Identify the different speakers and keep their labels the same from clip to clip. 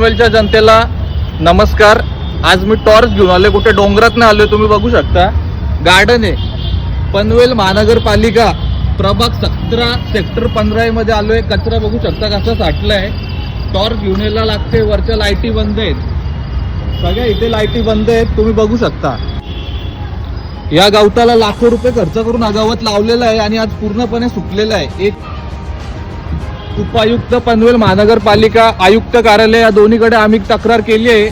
Speaker 1: पनवेलच्या जनतेला नमस्कार। आज मी टॉर्च घेऊन आले, कुठे डोंगरात नाही आलोय, तुम्ही बघू शकता गार्डन आहे। पनवेल महानगरपालिका प्रभाग 17 सेक्टर 15 मध्ये आलोय। कचरा बघू शकता कसा साठलाय। टॉर्च घेऊन यायला लागते, वरच्या लाईटी बंद आहेत, सगळ्या इथे लाईटी बंद आहेत, तुम्ही बघू शकता। या गवताला लाखो रुपये खर्च करून हा गवत लावलेला आहे आणि आज पूर्णपणे सुकलेला आहे। एक उपायुक्त पनवेल महानगरपालिका आयुक्त कार्यालय या दोन्हीकडे आम्ही तक्रार केली आहे।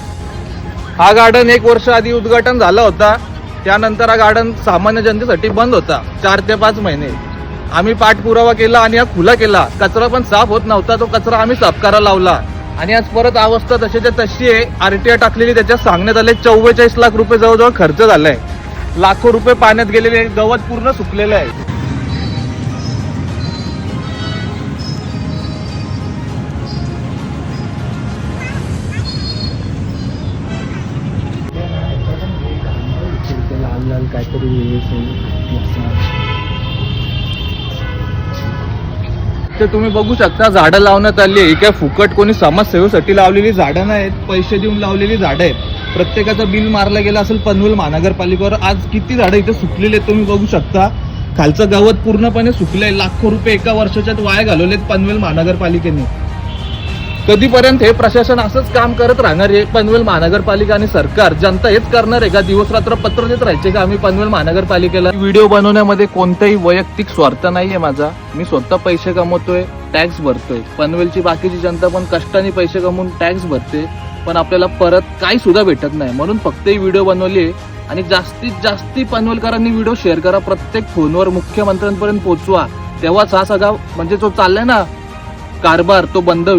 Speaker 1: हा गार्डन 1 वर्ष आधी उद्घाटन झाला होता, त्यानंतर हा गार्डन सामान्य जनतेसाठी बंद होता 4 ते 5 महिने। आम्ही पाठपुरावा केला आणि हा खुला केला। कचरा पण साफ होत नव्हता, तो कचरा आम्ही साफ करायला लावला आणि आज परत अवस्था तशीच्या तशी आहे। आरटीआय टाकलेली, त्याच्यात सांगण्यात आले 44 लाख रुपये जवळजवळ खर्च झालाय। लाखो रुपये पाण्यात गेलेले, गवत पूर्ण सुकलेलं आहे।
Speaker 2: लाल काहीतरी
Speaker 1: ते तुम्ही बघू शकता झाडं लावण्यात आली आहे। काय फुकट कोणी समाजसेवेसाठी लावलेली झाडं नाहीत, पैसे देऊन लावलेली झाडं आहेत। प्रत्येकाचं बिल मारलं गेलं असेल पनवेल महानगरपालिकेवर। आज किती झाडं इथे सुकलेली आहेत तुम्ही बघू शकता। खालचं गवत पूर्णपणे सुकलंय। लाखो रुपये एका वर्षाच्यात वाया घालवलेत पनवेल महानगरपालिकेने। कधीपर्यंत हे प्रशासन असंच काम करत राहणार आहे? पनवेल महानगरपालिका आणि सरकार, जनता हेच करणार आहे का? दिवस रात्र पत्र देत राहायचे का आम्ही पनवेल महानगरपालिकेला? व्हिडिओ बनवण्यामध्ये कोणताही वैयक्तिक स्वार्थ नाहीये माझा। मी स्वतः पैसे कमवतोय, टॅक्स भरतोय। पनवेलची बाकीची जनता पण कष्टाने पैसे कमवून टॅक्स भरते, पण आपल्याला परत काही सुद्धा भेटत नाही। म्हणून फक्त ही व्हिडिओ बनवली आणि जास्तीत जास्त पनवेलकरांनी व्हिडिओ शेअर करा, प्रत्येक फोनवर मुख्यमंत्र्यांपर्यंत पोहोचवा। तेव्हाच हा सगळा म्हणजे जो चाललाय ना कारभार तो बंद होईल।